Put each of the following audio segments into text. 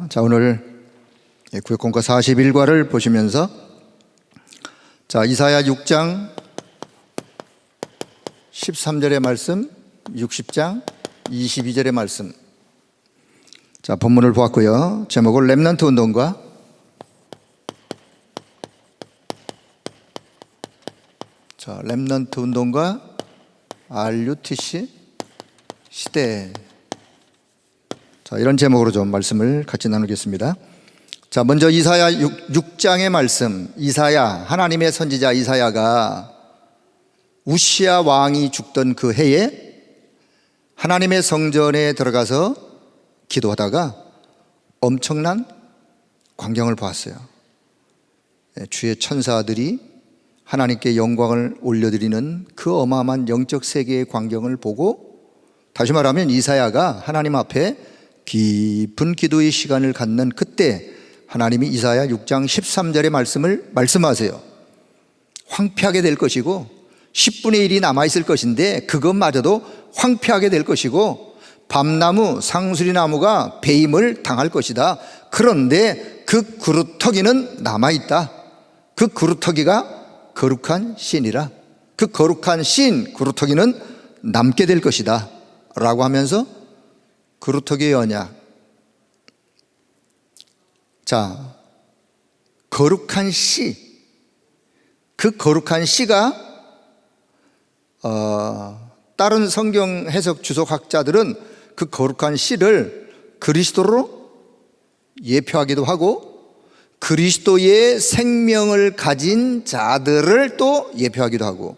자, 오늘 구역공과 41과를 보시면서 이사야 6장 13절의 말씀, 60장 22절의 말씀. 본문을 보았고요. 제목을 렘넌트 운동과 렘넌트 운동과 RUTC 시대. 이런 제목으로 좀 말씀을 같이 나누겠습니다. 먼저 이사야 6장의 말씀. 하나님의 선지자 이사야가 우시야 왕이 죽던 그 해에 하나님의 성전에 들어가서 기도하다가 엄청난 광경을 보았어요. 주의 천사들이 하나님께 영광을 올려드리는 그 어마어마한 영적 세계의 광경을 보고, 다시 말하면 이사야가 하나님 앞에 깊은 기도의 시간을 갖는 그때 하나님이 이사야 6장 13절의 말씀을 말씀하세요. 황폐하게 될 것이고 10분의 1이 남아있을 것인데 그것마저도 황폐하게 될 것이고 밤나무, 상수리나무가 배임을 당할 것이다. 그런데 그 그루터기는 남아있다. 그 그루터기가 거룩한 신이라. 그 거룩한 신 그루터기는 남게 될 것이다 라고 하면서 그루터기의 언약. 거룩한 씨. 그 거룩한 씨가 다른 성경 해석 주석학자들은 그 거룩한 씨를 그리스도로 예표하기도 하고 그리스도의 생명을 가진 자들을 또 예표하기도 하고,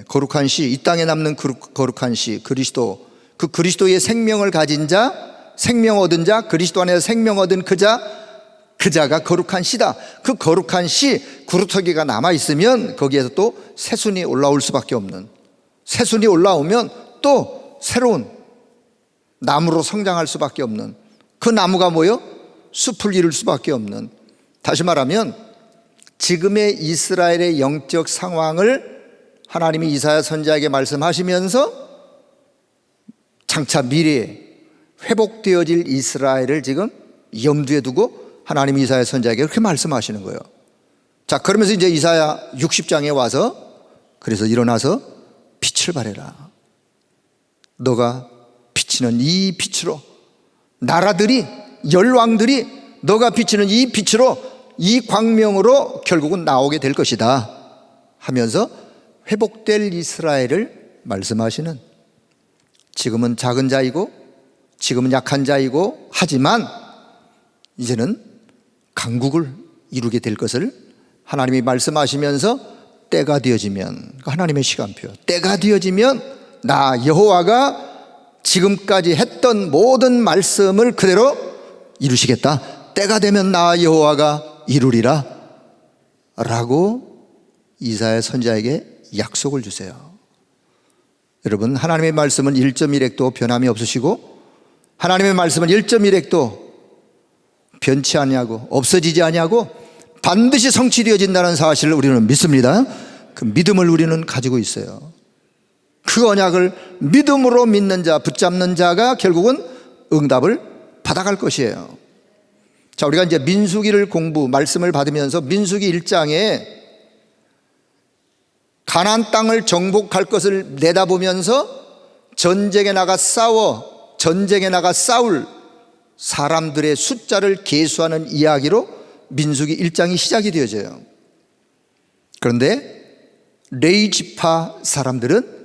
거룩한 씨, 이 땅에 남는 거룩한 씨, 그리스도, 그 그리스도의 생명을 가진 자, 생명 얻은 자, 그리스도 안에서 생명 얻은 그 자가 거룩한 씨다. 그 거룩한 씨, 그루터기가 남아있으면 거기에서 또 새순이 올라올 수밖에 없는, 새순이 올라오면 또 새로운 나무로 성장할 수밖에 없는, 그 나무가 뭐요? 숲을 이룰 수밖에 없는. 다시 말하면 지금의 이스라엘의 영적 상황을 하나님이 이사야 선지자에게 말씀하시면서 장차 미래에 회복되어질 이스라엘을 지금 염두에 두고 하나님이 이사야 선지자에게 그렇게 말씀하시는 거예요. 그러면서 이제 이사야 60장에 와서, 그래서 일어나서 빛을 발해라. 너가 비치는 이 빛으로 나라들이, 열왕들이 너가 비치는 이 빛으로, 이 광명으로 결국은 나오게 될 것이다 하면서 회복될 이스라엘을 말씀하시는, 지금은 작은 자이고 지금은 약한 자이고 하지만 이제는 강국을 이루게 될 것을 하나님이 말씀하시면서 때가 되어지면, 하나님의 시간표, 때가 되어지면 나 여호와가 지금까지 했던 모든 말씀을 그대로 이루시겠다. 때가 되면 나 여호와가 이루리라 라고 이사야 선지자에게 약속을 주세요. 여러분, 하나님의 말씀은 1.1핵도 변함이 없으시고 하나님의 말씀은 1.1핵도 변치 아니하고 없어지지 아니하고 반드시 성취되어진다는 사실을 우리는 믿습니다. 그 믿음을 우리는 가지고 있어요. 그 언약을 믿음으로 믿는 자, 붙잡는 자가 결국은 응답을 받아갈 것이에요. 우리가 이제 민수기를 말씀을 받으면서 민수기 1장에 가나안 땅을 정복할 것을 내다보면서 전쟁에 나가 싸울 사람들의 숫자를 계수하는 이야기로 민수기 1장이 시작이 되어져요. 그런데 레위 지파 사람들은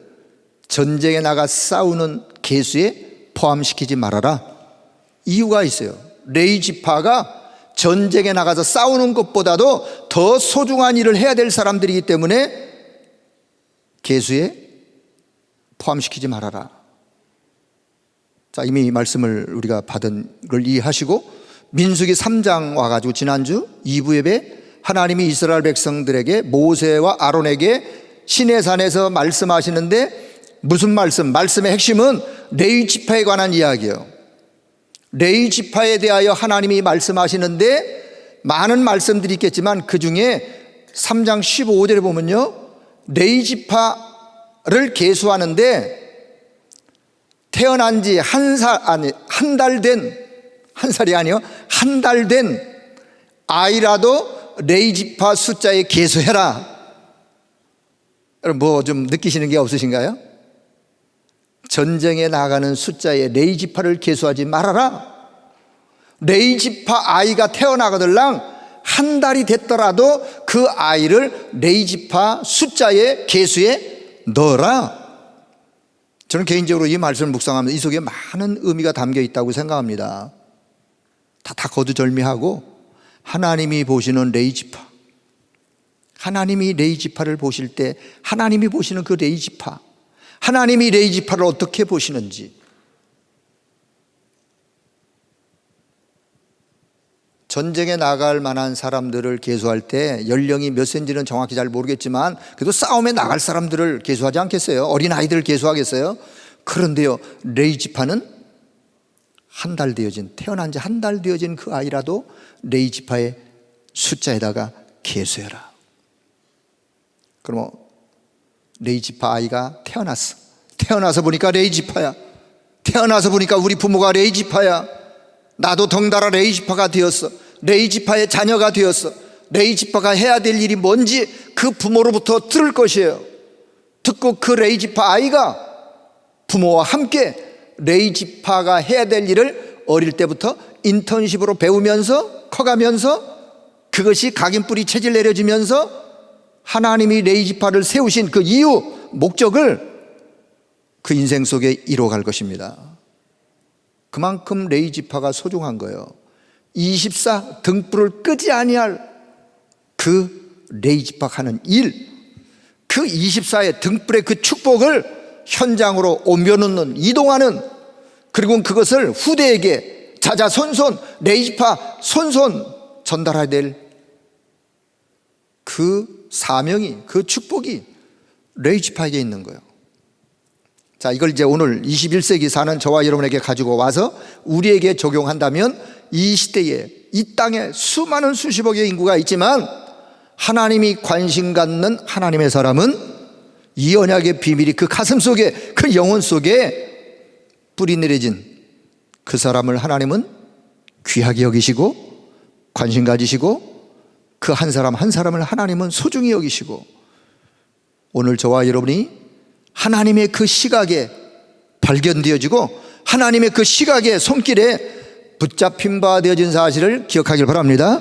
전쟁에 나가 싸우는 계수에 포함시키지 말아라. 이유가 있어요. 레위 지파가 전쟁에 나가서 싸우는 것보다도 더 소중한 일을 해야 될 사람들이기 때문에 계수에 포함시키지 말아라. 이미 이 말씀을 우리가 받은 걸 이해하시고 민수기 3장 와가지고 지난주 2부 예배 하나님이 이스라엘 백성들에게 모세와 아론에게 시내산에서 말씀하시는데 무슨 말씀? 말씀의 핵심은 레위 지파에 관한 이야기예요. 레위 지파에 대하여 하나님이 말씀하시는데 많은 말씀들이 있겠지만 그 중에 3장 15절에 보면요, 레위 지파를 계수하는데 태어난 지 한 달 된 한 살이 아니요, 한 달 된 아이라도 레이지파 숫자에 계수해라. 여러분 뭐 좀 느끼시는 게 없으신가요? 전쟁에 나가는 숫자에 레이지파를 계수하지 말아라. 레이지파 아이가 태어나거들랑 한 달이 됐더라도 그 아이를 레이지파 숫자에 계수에 넣어라. 저는 개인적으로 이 말씀을 묵상하면서 이 속에 많은 의미가 담겨 있다고 생각합니다. 다 거두절미하고 하나님이 보시는 레이지파, 하나님이 레이지파를 보실 때 하나님이 보시는 그 레이지파, 하나님이 레이지파를 어떻게 보시는지, 전쟁에 나갈 만한 사람들을 계수할 때 연령이 몇 세인지는 정확히 잘 모르겠지만 그래도 싸움에 나갈 사람들을 계수하지 않겠어요? 어린아이들을 계수하겠어요? 그런데요, 레이지파는 한 달 되어진, 태어난 지 한 달 되어진 그 아이라도 레이지파의 숫자에다가 계수해라. 그럼 레이지파 아이가 태어났어. 태어나서 보니까 레이지파야. 태어나서 보니까 우리 부모가 레이지파야. 나도 덩달아 레이지파가 되었어. 레이지파의 자녀가 되었어. 레이지파가 해야 될 일이 뭔지 그 부모로부터 들을 것이에요. 듣고 그 레이지파 아이가 부모와 함께 레이지파가 해야 될 일을 어릴 때부터 인턴십으로 배우면서 커가면서 그것이 각인뿌리 체질 내려지면서 하나님이 레이지파를 세우신 그 이유, 목적을 그 인생 속에 이뤄갈 것입니다. 그만큼 레이지파가 소중한 거예요. 24 등불을 끄지 아니할 그 레이지파 하는 일, 그 24의 등불의 그 축복을 현장으로 옮겨놓는, 이동하는, 그리고 그것을 후대에게 자자손손 레이지파 손손 전달해야 될 그 사명이, 그 축복이 레이지파에게 있는 거예요. 자, 이걸 이제 오늘 21세기 사는 저와 여러분에게 가지고 와서 우리에게 적용한다면 이 시대에, 이 땅에 수많은 수십억의 인구가 있지만 하나님이 관심 갖는 하나님의 사람은 이 언약의 비밀이 그 가슴 속에, 그 영혼 속에 뿌리 내려진 그 사람을 하나님은 귀하게 여기시고 관심 가지시고 그 한 사람 한 사람을 하나님은 소중히 여기시고, 오늘 저와 여러분이 하나님의 그 시각에 발견되어지고 하나님의 그 시각의 손길에 붙잡힌 바 되어진 사실을 기억하길 바랍니다.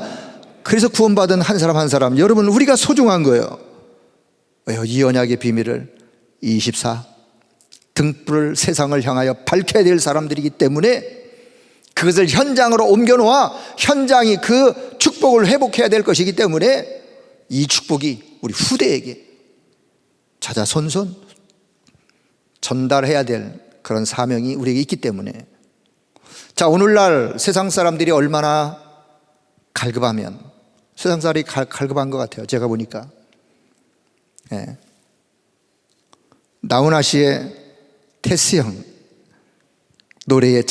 그래서 구원받은 한 사람 한 사람, 여러분 우리가 소중한 거예요. 왜요? 이 언약의 비밀을 24 등불을 세상을 향하여 밝혀야 될 사람들이기 때문에 그것을 현장으로 옮겨놓아 현장이 그 축복을 회복해야 될 것이기 때문에 이 축복이 우리 후대에게 자자손손 전달해야 될 그런 사명이 우리에게 있기 때문에, 자, 오늘날 세상 사람들이 얼마나 갈급하면, 세상 사람이 갈급한 것 같아요. 제가 보니까 나훈아 씨의 테스 형 노래에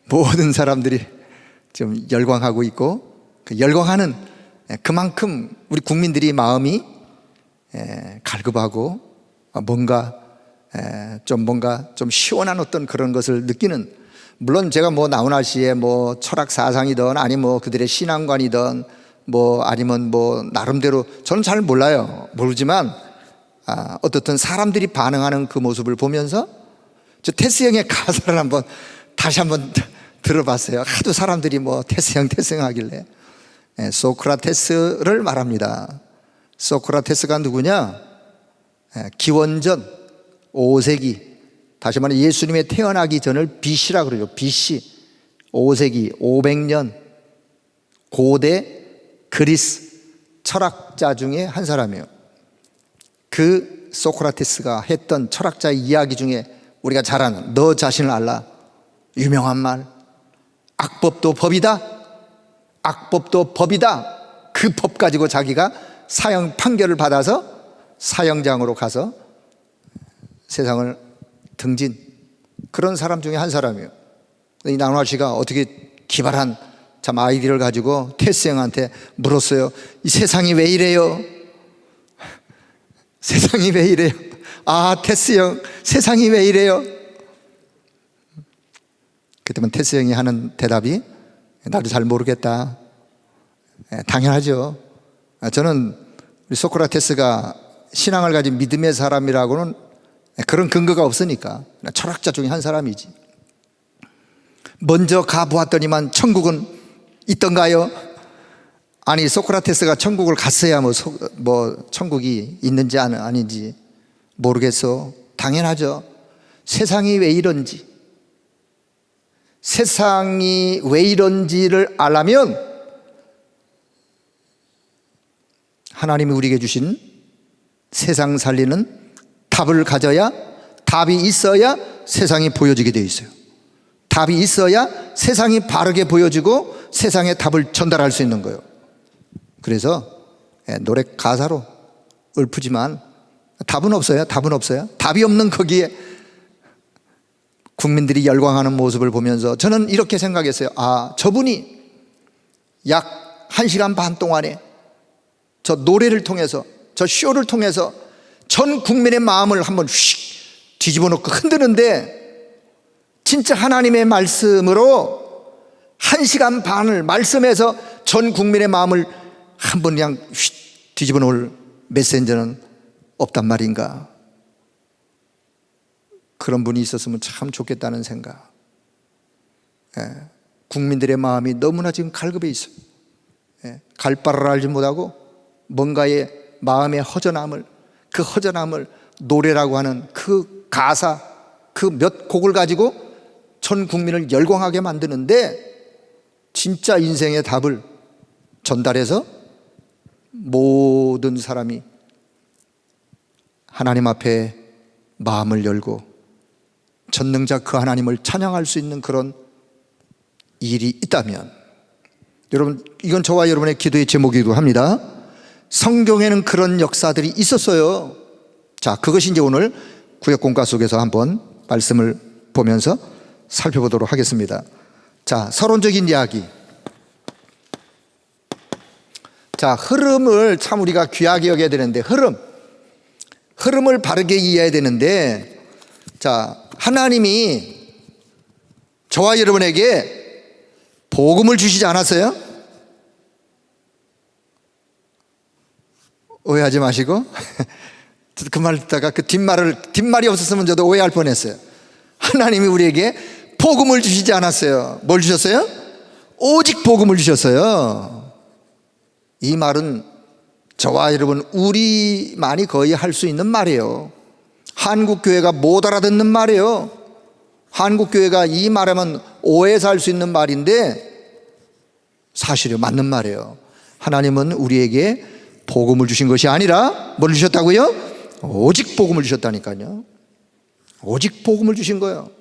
모든 사람들이 좀 열광하고 있고, 그 열광하는 그만큼 우리 국민들이 마음이 갈급하고 뭔가 좀 시원한 어떤 그런 것을 느끼는, 물론 제가 뭐 나훈아 씨의 뭐 철학 사상이든 아니 뭐 그들의 신앙관이든 뭐 아니면 뭐 나름대로 저는 잘 모르지만 어떻든 사람들이 반응하는 그 모습을 보면서 저 테스 형의 가사를 다시 한번 들어봤어요. 하도 사람들이 뭐 테스 형 하길래 소크라테스를 말합니다. 소크라테스가 누구냐? 기원전 5세기, 다시 말해 예수님의 태어나기 전을 BC라 그러죠. BC 5세기 500년 고대 그리스 철학자 중에 한 사람이에요. 그 소크라테스가 했던 철학자의 이야기 중에 우리가 잘 아는 너 자신을 알라, 유명한 말, 악법도 법이다, 악법도 법이다. 그 법 가지고 자기가 사형 판결을 받아서 사형장으로 가서 세상을 등진 그런 사람 중에 한 사람이에요. 이 나훈아 씨가 어떻게 기발한 참 아이디어를 가지고 테스 형한테 물었어요. 이 세상이 왜 이래요? 세상이 왜 이래요? 테스 형, 세상이 왜 이래요? 그때면 테스 형이 하는 대답이 나도 잘 모르겠다. 당연하죠. 저는 우리 소크라테스가 신앙을 가진 믿음의 사람이라고는 그런 근거가 없으니까 철학자 중에 한 사람이지. 먼저 가보았더니만 천국은 있던가요? 아니 소크라테스가 천국을 갔어야 뭐 천국이 있는지 아닌지 모르겠어. 당연하죠. 세상이 왜 이런지, 세상이 왜 이런지를 알려면 하나님이 우리에게 주신 세상 살리는 답을 가져야, 답이 있어야 세상이 보여지게 되어 있어요. 답이 있어야 세상이 바르게 보여지고 세상에 답을 전달할 수 있는 거예요. 그래서 노래 가사로 읊지만 답은 없어요. 답은 없어요. 답이 없는 거기에 국민들이 열광하는 모습을 보면서 저는 이렇게 생각했어요. 아, 저분이 약 1시간 반 동안에 저 노래를 통해서, 저 쇼를 통해서 전 국민의 마음을 한번 휙 뒤집어 놓고 흔드는데, 진짜 하나님의 말씀으로 1시간 반을 말씀해서 전 국민의 마음을 한번 그냥 휙 뒤집어 놓을 메신저는 없단 말인가. 그런 분이 있었으면 참 좋겠다는 생각. 국민들의 마음이 너무나 지금 갈급해 있어요. 갈 바를 알지 못하고 뭔가의 마음의 허전함을, 그 허전함을 노래라고 하는 그 가사, 그 몇 곡을 가지고 전 국민을 열광하게 만드는데, 진짜 인생의 답을 전달해서 모든 사람이 하나님 앞에 마음을 열고 전능자 그 하나님을 찬양할 수 있는 그런 일이 있다면, 여러분, 이건 저와 여러분의 기도의 제목이기도 합니다. 성경에는 그런 역사들이 있었어요. 자, 그것이 이제 오늘 구약공과 속에서 한번 말씀을 보면서 살펴보도록 하겠습니다. 자, 서론적인 이야기. 자, 흐름을 참 우리가 귀하게 여겨야 되는데, 흐름을 바르게 이해해야 되는데, 자, 하나님이 저와 여러분에게 복음을 주시지 않았어요? 오해하지 마시고 그 말 듣다가 그 뒷말이 없었으면 저도 오해할 뻔했어요. 하나님이 우리에게 복음을 주시지 않았어요. 뭘 주셨어요? 오직 복음을 주셨어요. 이 말은 저와 여러분 우리만이 거의 할 수 있는 말이에요. 한국교회가 못 알아듣는 말이에요. 한국교회가 이 말하면 오해해서 할 수 있는 말인데 사실이 맞는 말이에요. 하나님은 우리에게 복음을 주신 것이 아니라 뭘 주셨다고요? 오직 복음을 주셨다니까요. 오직 복음을 주신 거예요.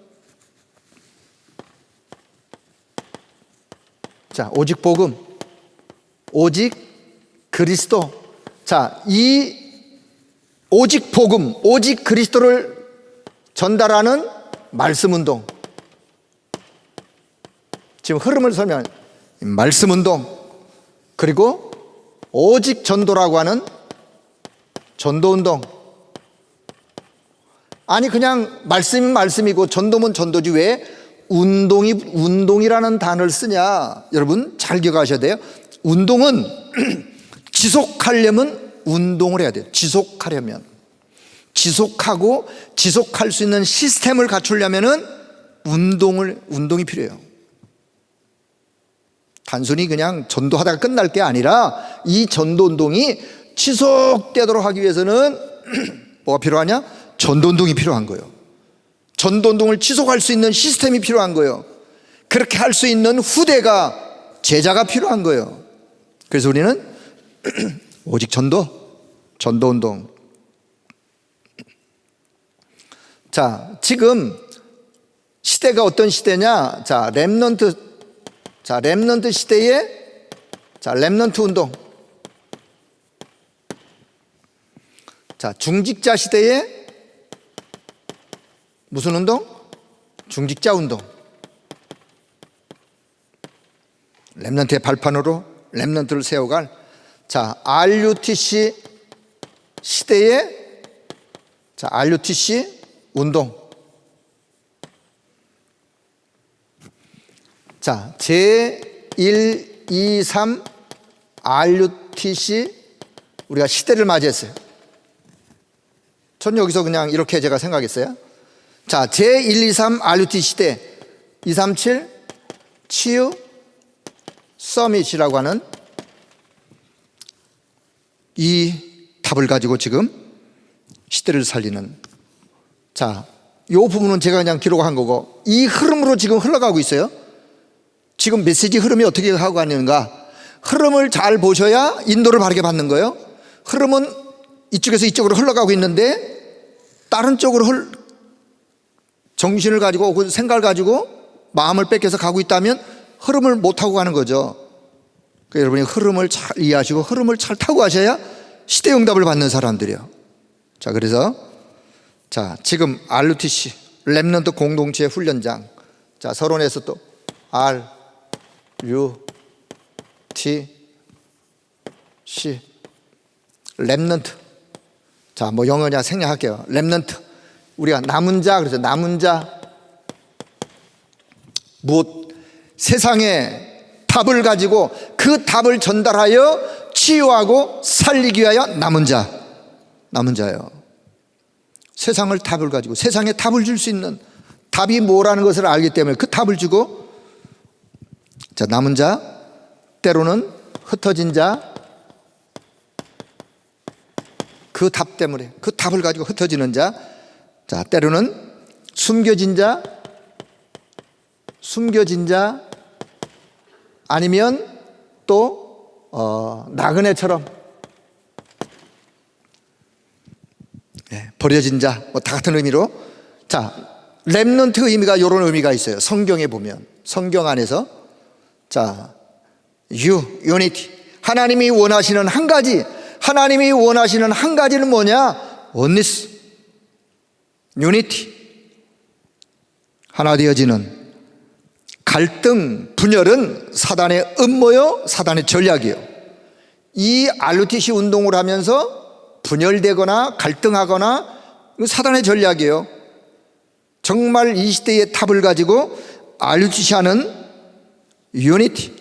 자, 오직 복음, 오직 그리스도. 자, 이 오직 복음, 오직 그리스도를 전달하는 말씀 운동. 지금 흐름을 설명하는 말씀 운동, 그리고 오직 전도라고 하는 전도 운동. 아니 그냥 말씀은 말씀이고 전도면 전도지 왜 운동이라는 단어를 쓰냐. 여러분 잘 기억하셔야 돼요. 운동은 지속하려면 운동을 해야 돼요. 지속하려면, 지속하고 지속할 수 있는 시스템을 갖추려면은 운동이 필요해요. 단순히 그냥 전도하다가 끝날 게 아니라 이 전도 운동이 지속되도록 하기 위해서는 뭐가 필요하냐? 전도 운동이 필요한 거예요. 전도 운동을 지속할 수 있는 시스템이 필요한 거예요. 그렇게 할 수 있는 후대가, 제자가 필요한 거예요. 그래서 우리는 오직 전도 운동. 자, 지금 시대가 어떤 시대냐? 자, 렘넌트 시대에 렘넌트 운동. 자, 중직자 시대에 무슨 운동? 중직자 운동. 렘넌트의 발판으로 렘넌트를 세워갈, 자, RUTC 시대에 RUTC 운동. 자, 제1, 2, 3 RUTC 우리가 시대를 맞이했어요. 전 여기서 그냥 이렇게 제가 생각했어요. 자, 제1, 2, 3 RUTC 시대 237 치유 서밋이라고 하는 이 답을 가지고 지금 시대를 살리는, 자, 이 부분은 제가 그냥 기록한 거고 이 흐름으로 지금 흘러가고 있어요. 지금 메시지 흐름이 어떻게 하고 가는가, 흐름을 잘 보셔야 인도를 바르게 받는 거예요. 흐름은 이쪽에서 이쪽으로 흘러가고 있는데 다른 쪽으로 정신을 가지고 혹은 생각을 가지고 마음을 뺏겨서 가고 있다면 흐름을 못 타고 가는 거죠. 그러니까 여러분이 흐름을 잘 이해하시고 흐름을 잘 타고 가셔야 시대 응답을 받는 사람들이에요. 자, 그래서 자, 지금 RUTC 렘넌트 공동체 훈련장, 자, 서론에서 또 RUTC 렘넌트, 자, 뭐 영어냐 생략할게요. 렘넌트, 우리가 남은 자, 그래서 남은 자 무엇, 세상의 답을 가지고 그 답을 전달하여 치유하고 살리기 위하여 남은 자, 남은 자예요. 세상을 답을 가지고 세상에 답을 줄 수 있는, 답이 뭐라는 것을 알기 때문에 그 답을 주고, 자, 남은 자, 때로는 흩어진 자, 그 답 때문에 그 답을 가지고 흩어지는 자, 자, 때로는 숨겨진 자, 아니면 또 나그네처럼 버려진 자, 뭐 다 같은 의미로, 자, 렘넌트 의미가 이런 의미가 있어요. 성경에 보면, 성경 안에서, 자, 유니티, 하나님이 원하시는 한 가지, 하나님이 원하시는 한 가지는 뭐냐? 원리스, 유니티, 하나 되어지는. 갈등, 분열은 사단의 음모요, 사단의 전략이에요. 이 RUTC 운동을 하면서 분열되거나 갈등하거나, 사단의 전략이에요. 정말 이 시대의 탑을 가지고 RUTC 하는 유니티,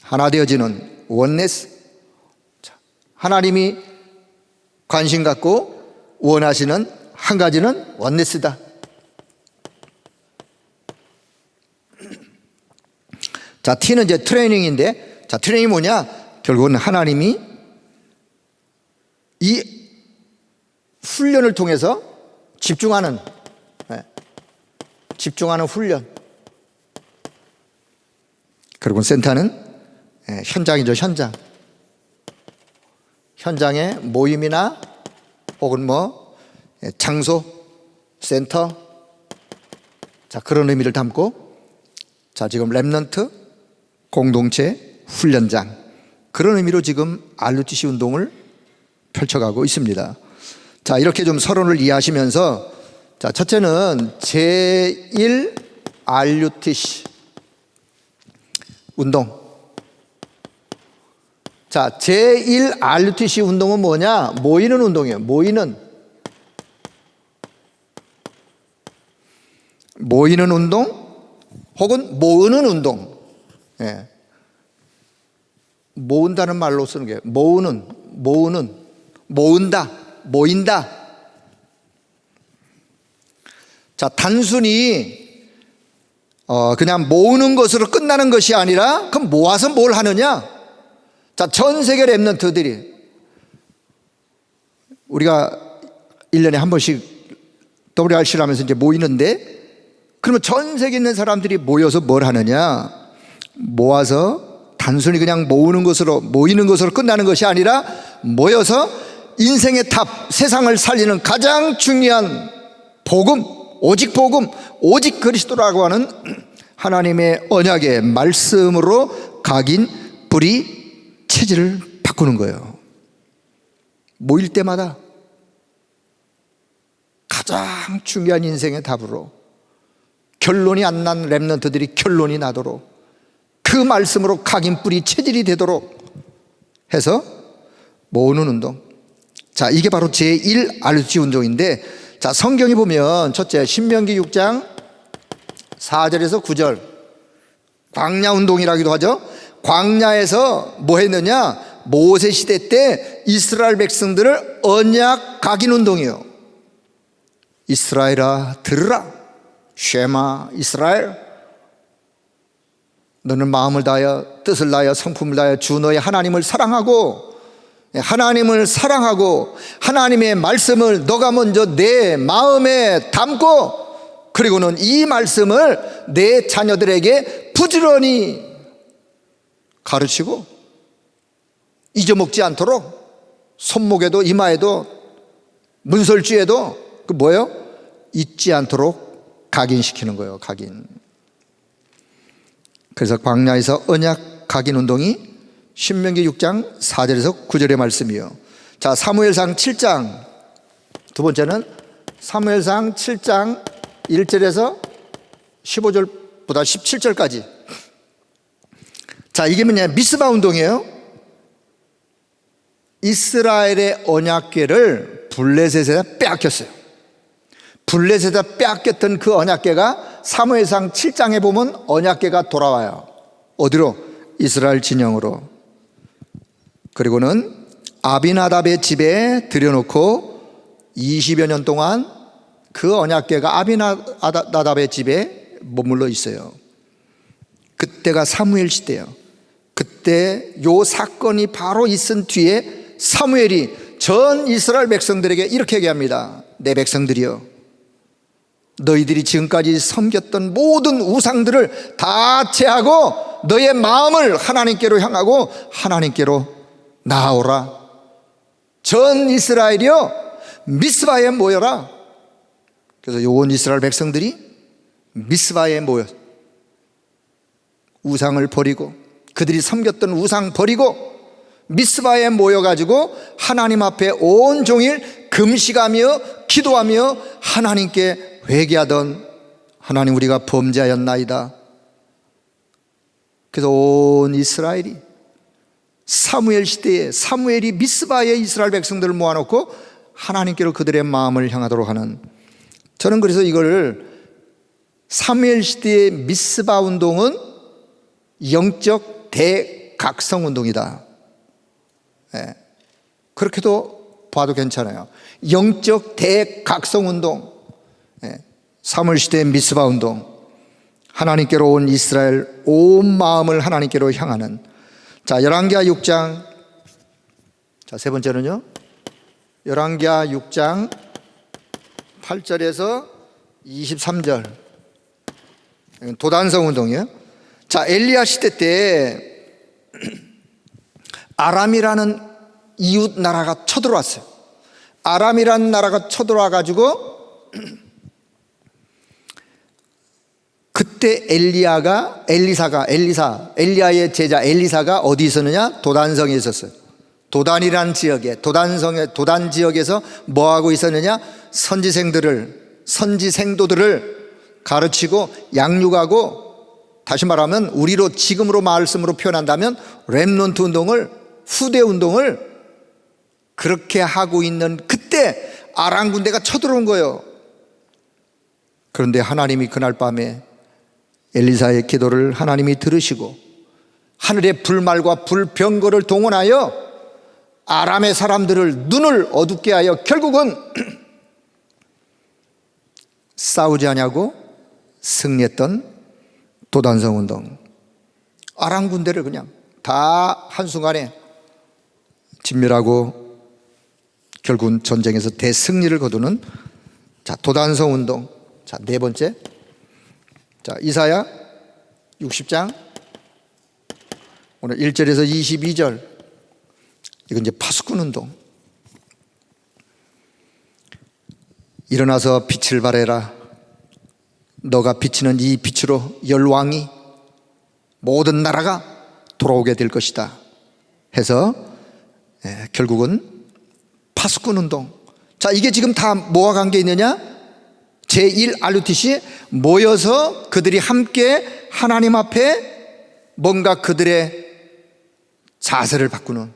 하나 되어지는 원네스, 하나님이 관심 갖고 원하시는 한 가지는 원네스다. 자, T는 이제 트레이닝인데, 자, 트레이닝이 뭐냐? 결국은 하나님이 이 훈련을 통해서 집중하는 훈련. 그리고 센터는 현장이죠, 현장. 현장의 모임이나 혹은 뭐 장소, 센터, 자, 그런 의미를 담고, 자, 지금 렘넌트 공동체 훈련장, 그런 의미로 지금 RUTC 운동을 펼쳐가고 있습니다. 자, 이렇게 좀 서론을 이해하시면서, 자, 첫째는 제1 RUTC 운동. 자, 제1 RUTC 운동은 뭐냐? 모이는 운동이에요. 모이는 운동 혹은 모으는 운동. 예. 모은다는 말로 쓰는 게 모은다, 모인다. 자, 단순히 그냥 모으는 것으로 끝나는 것이 아니라, 그럼 모아서 뭘 하느냐? 자, 전 세계 렘넌트들이, 우리가 1년에 한 번씩 WRC를 하면서 이제 모이는데, 그러면 전 세계에 있는 사람들이 모여서 뭘 하느냐? 모아서 단순히 그냥 모이는 것으로 끝나는 것이 아니라, 모여서 인생의 탑, 세상을 살리는 가장 중요한 복음, 오직 그리스도라고 하는 하나님의 언약의 말씀으로 각인 뿌리 체질을 바꾸는 거예요. 모일 때마다 가장 중요한 인생의 답으로, 결론이 안 난 렘넌트들이 결론이 나도록, 그 말씀으로 각인 뿌리 체질이 되도록 해서 모으는 운동. 자, 이게 바로 제1 RUTC 운동인데, 자, 성경에 보면 첫째 신명기 6장 4절에서 9절, 광야 운동이라기도 하죠. 광야에서 뭐 했느냐? 모세 시대 때 이스라엘 백성들을 언약 각인 운동이에요. 이스라엘아 들으라, 쉐마 이스라엘, 너는 마음을 다하여 뜻을 다하여 성품을 다하여 주 너의 하나님을 사랑하고 하나님의 말씀을 너가 먼저 내 마음에 담고, 그리고는 이 말씀을 내 자녀들에게 부지런히 가르치고 잊어먹지 않도록 손목에도 이마에도 문설주에도 그 뭐예요? 잊지 않도록 각인시키는 거예요. 각인. 그래서 광야에서 언약 각인 운동이 신명기 6장 4절에서 9절의 말씀이요. 자, 사무엘상 7장, 두 번째는 사무엘상 7장 1절에서 15절보다 17절까지. 자, 이게 뭐냐? 미스바 운동이에요. 이스라엘의 언약궤를 블레셋에다 빼앗겼어요. 블레셋에다 빼앗겼던 그 언약궤가 사무엘상 7장에 보면 언약궤가 돌아와요. 어디로? 이스라엘 진영으로. 그리고는 아비나답의 집에 들여놓고 20여 년 동안 그 언약궤가 아비나답의 집에 머물러 있어요. 그때가 사무엘 시대예요. 그때 요 사건이 바로 있은 뒤에 사무엘이 전 이스라엘 백성들에게 이렇게 얘기합니다. 내 백성들이여, 너희들이 지금까지 섬겼던 모든 우상들을 다 제하고 너의 마음을 하나님께로 향하고 하나님께로 나아오라. 전 이스라엘이여, 미스바에 모여라. 그래서 온 이스라엘 백성들이 미스바에 모여 우상을 버리고, 그들이 섬겼던 우상 버리고 미스바에 모여가지고 하나님 앞에 온종일 금식하며 기도하며 하나님께 회개하던, 하나님 우리가 범죄하였나이다. 그래서 온 이스라엘이 사무엘 시대에 사무엘이 미스바에 이스라엘 백성들을 모아놓고 하나님께로 그들의 마음을 향하도록 하는, 저는 그래서 이걸 사무엘 시대의 미스바 운동은 영적 대각성 운동이다. 네. 그렇게도 봐도 괜찮아요. 영적 대각성 운동. 네. 사무엘 시대의 미스바 운동. 하나님께로 온 이스라엘 온 마음을 하나님께로 향하는. 자, 열왕기하 6장. 자, 세 번째는요. 열왕기하 6장 8절에서 23절. 도단성 운동이에요. 자, 엘리야 시대 때 아람이라는 이웃 나라가 쳐들어왔어요. 아람이라는 나라가 쳐들어와 가지고 그때 엘리야의 제자 엘리사가 어디 있었느냐? 도단성에 있었어요. 도단이라는 지역에, 도단 지역에서 뭐 하고 있었느냐? 선지생도들을 가르치고 양육하고, 다시 말하면 우리로 지금으로 말씀으로 표현한다면 렘넌트 운동을, 후대 운동을 그렇게 하고 있는 그때 아람 군대가 쳐들어온 거예요. 그런데 하나님이 그날 밤에 엘리사의 기도를 하나님이 들으시고 하늘의 불말과 불병거를 동원하여 아람의 사람들을 눈을 어둡게 하여 결국은 싸우지 않냐고 승리했던 도단성 운동. 아람 군대를 그냥 다 한순간에 진멸하고 결국은 전쟁에서 대승리를 거두는, 자, 도단성 운동. 자, 네 번째. 자, 이사야 60장 오늘 1절에서 22절. 이건 이제 파수꾼 운동. 일어나서 빛을 발해라. 너가 비치는 이 빛으로 열왕이 모든 나라가 돌아오게 될 것이다 해서 결국은 파수꾼 운동. 자, 이게 지금 다 뭐와 관계 있느냐? 제1RUTC 모여서 그들이 함께 하나님 앞에 뭔가 그들의 자세를 바꾸는,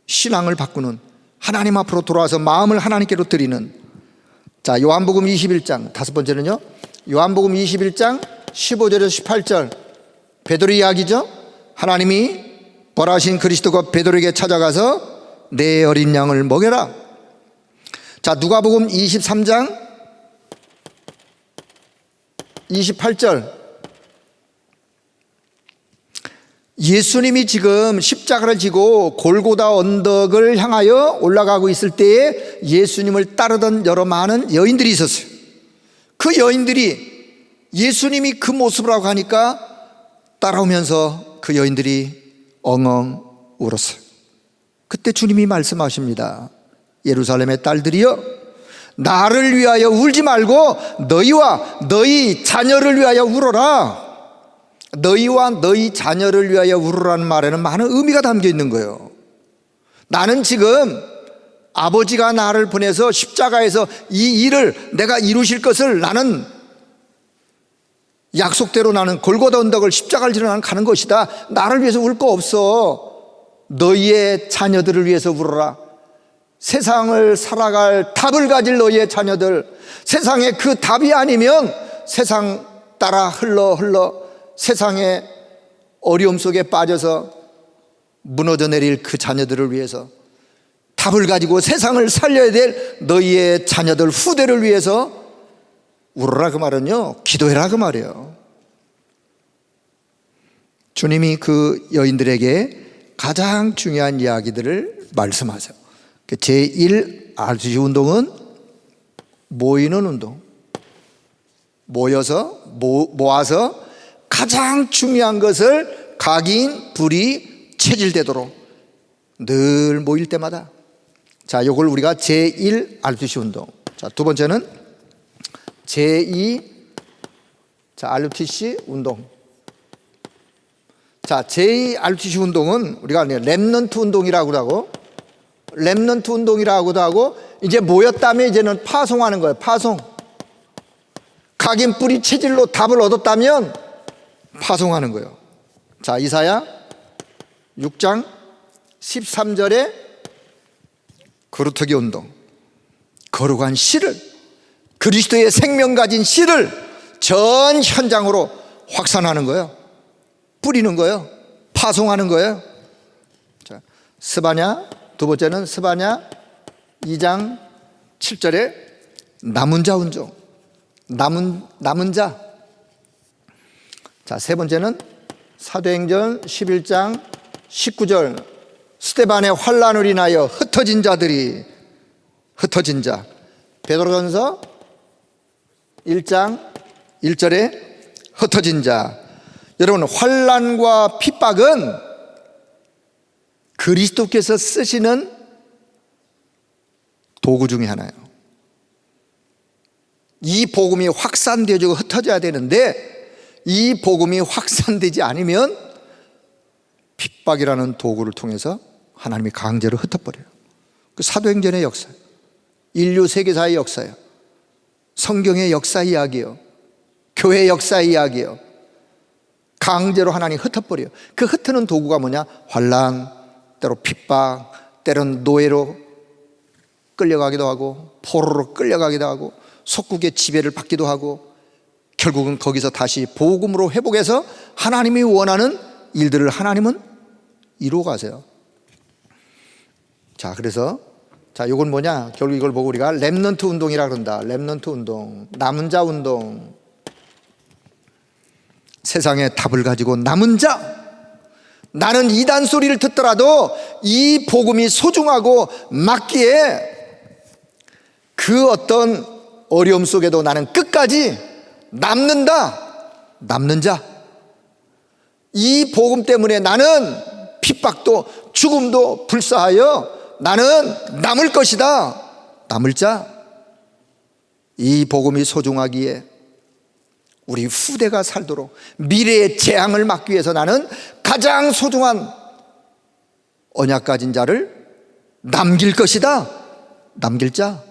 신앙을 바꾸는, 하나님 앞으로 돌아와서 마음을 하나님께로 드리는. 자, 요한복음 21장 다섯 번째는요, 요한복음 21장 15절에서 18절. 베드로 이야기죠. 하나님이 벌하신 그리스도가 베드로에게 찾아가서 내 어린 양을 먹여라. 자, 누가복음 23장 28절. 예수님이 지금 십자가를 지고 골고다 언덕을 향하여 올라가고 있을 때에 예수님을 따르던 여러 많은 여인들이 있었어요. 그 여인들이 예수님이 그 모습을 하고 하니까 따라오면서 그 여인들이 엉엉 울었어요. 그때 주님이 말씀하십니다. 예루살렘의 딸들이여, 나를 위하여 울지 말고 너희와 너희 자녀를 위하여 울어라. 너희와 너희 자녀를 위하여 울으라는 말에는 많은 의미가 담겨 있는 거예요. 나는 지금 아버지가 나를 보내서 십자가에서 이 일을 내가 이루실 것을 나는 약속대로 나는 골고다 언덕을 십자가를 지러 나는 가는 것이다. 나를 위해서 울 거 없어. 너희의 자녀들을 위해서 울어라. 세상을 살아갈 답을 가질 너희의 자녀들, 세상에 그 답이 아니면 세상 따라 흘러 세상의 어려움 속에 빠져서 무너져 내릴 그 자녀들을 위해서 답을 가지고 세상을 살려야 될 너희의 자녀들, 후대를 위해서 울어라 그 말은요, 기도해라 그 말이에요. 주님이 그 여인들에게 가장 중요한 이야기들을 말씀하세요. 제1 RCC 운동은 모이는 운동, 모아서 가장 중요한 것을 각인, 불이 체질되도록 늘 모일 때마다. 자, 요걸 우리가 제1 RCC 운동. 자, 두 번째는 제2 RCC 운동. 자, 제2 RCC 운동은 우리가 렘넌트 운동이라고도 하고, 렘넌트 운동이라고도 하고, 이제 모였다면 이제는 파송하는 거예요. 파송. 각인, 뿌리, 체질로 답을 얻었다면 파송하는 거예요. 자, 이사야 6장 13절에 거루터기 운동, 거룩한 씨를, 그리스도의 생명 가진 씨를 전 현장으로 확산하는 거예요. 뿌리는 거예요. 파송하는 거예요. 자, 스바냐, 두 번째는 스바냐 2장 7절에 남은 자 운동, 남은 자. 자, 세 번째는 사도행전 11장 19절, 스데반의 환난을 인하여 흩어진 자들이, 흩어진 자. 베드로전서 1장 1절에 흩어진 자. 여러분, 환난과 핍박은 그리스도께서 쓰시는 도구 중에 하나예요. 이 복음이 확산되어지고 흩어져야 되는데, 이 복음이 확산되지 않으면 핍박이라는 도구를 통해서 하나님이 강제로 흩어버려요. 그 사도행전의 역사예요. 인류 세계사의 역사예요. 성경의 역사 이야기예요. 교회 역사 이야기예요. 강제로 하나님이 흩어버려요. 그 흩트는 도구가 뭐냐? 환난, 때로 핍박, 때로는 노예로 끌려가기도 하고, 포로로 끌려가기도 하고, 속국의 지배를 받기도 하고, 결국은 거기서 다시 복음으로 회복해서 하나님이 원하는 일들을 하나님은 이루어 가세요. 자, 그래서 자, 이건 뭐냐? 결국 이걸 보고 우리가 렘넌트 운동이라 그런다. 렘넌트 운동, 남은 자 운동. 세상의 답을 가지고 남은 자. 나는 이단 소리를 듣더라도 이 복음이 소중하고 맞기에 그 어떤 어려움 속에도 나는 끝까지 남는다. 남는 자. 이 복음 때문에 나는 핍박도 죽음도 불사하여 나는 남을 것이다. 남을 자. 이 복음이 소중하기에 우리 후대가 살도록 미래의 재앙을 막기 위해서 나는 가장 소중한 언약 가진 자를 남길 것이다. 남길 자.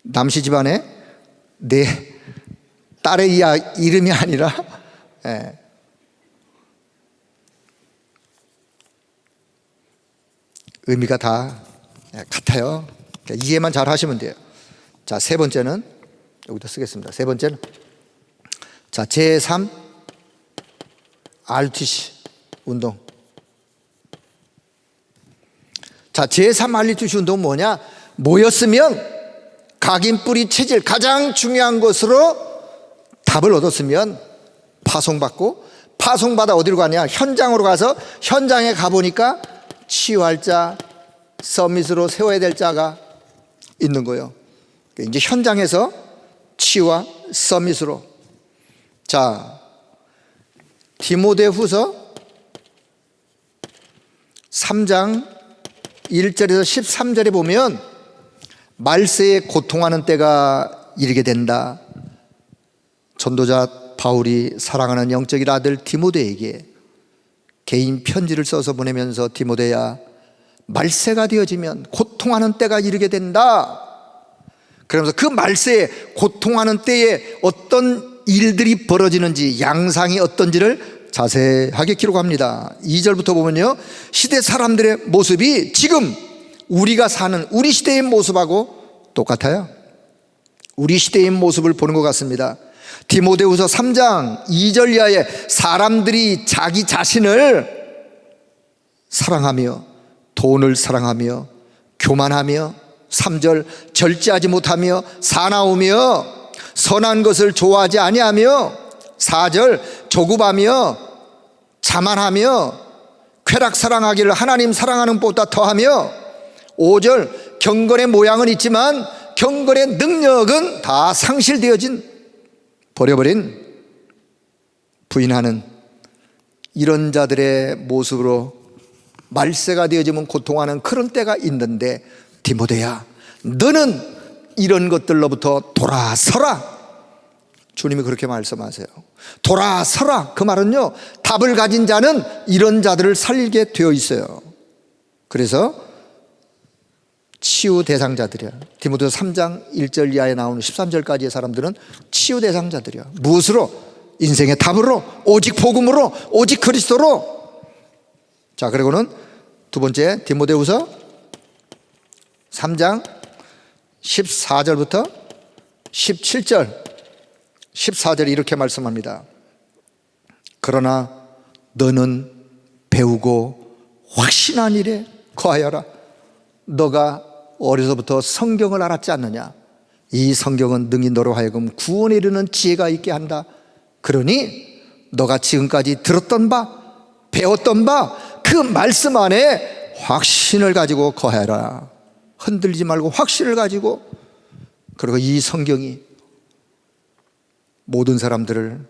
남씨 집안에 내 딸의 이름이 아니라 의미가 다 같아요. 그러니까 이해만 잘 하시면 돼요. 자, 세 번째는 여기다 쓰겠습니다. 세 번째는 자, 제3 RUTC 운동. 자, 제3 RUTC 운동은 뭐냐? 모였으면 각인 뿌리 체질, 가장 중요한 것으로 답을 얻었으면 파송받고, 파송받아 어디로 가냐? 현장으로 가서 현장에 가보니까 치유할 자, 서밋으로 세워야 될 자가 있는 거예요. 이제 현장에서 치유와 서밋으로. 자, 디모데후서 3장 1절에서 13절에 보면 말세에 고통하는 때가 이르게 된다. 전도자 바울이 사랑하는 영적인 아들 디모데에게 개인 편지를 써서 보내면서, 디모데야, 말세가 되어지면 고통하는 때가 이르게 된다. 그러면서 그 말세에 고통하는 때에 어떤 일들이 벌어지는지, 양상이 어떤지를 자세하게 기록합니다. 2절부터 보면요, 시대 사람들의 모습이 지금 우리가 사는 우리 시대의 모습하고 똑같아요. 우리 시대의 모습을 보는 것 같습니다. 디모데후서 3장 2절 이하에 사람들이 자기 자신을 사랑하며 돈을 사랑하며 교만하며, 3절 절제하지 못하며 사나우며 선한 것을 좋아하지 아니하며, 4절 조급하며 자만하며 쾌락 사랑하기를 하나님 사랑하는 것보다 더하며, 5절 경건의 모양은 있지만 경건의 능력은 다 상실되어진, 버려버린, 부인하는 이런 자들의 모습으로 말세가 되어지면 고통하는 그런 때가 있는데, 디모데야, 너는 이런 것들로부터 돌아서라. 주님이 그렇게 말씀하세요. 돌아서라. 그 말은요, 답을 가진 자는 이런 자들을 살리게 되어 있어요. 그래서 치유 대상자들이야. 디모데후서 3장 1절 이하에 나오는 13절까지의 사람들은 치유 대상자들이야. 무엇으로? 인생의 답으로, 오직 복음으로, 오직 그리스도로. 자, 그리고는 두 번째, 디모데후서 3장 14절부터 17절, 14절에 이렇게 말씀합니다. 그러나 너는 배우고 확신한 일에 거하여라. 너가 어려서부터 성경을 알았지 않느냐? 이 성경은 능히 너로 하여금 구원에 이르는 지혜가 있게 한다. 그러니 너가 지금까지 들었던 바, 배웠던 바, 그 말씀 안에 확신을 가지고 거하라. 흔들리지 말고 확신을 가지고. 그리고 이 성경이 모든 사람들을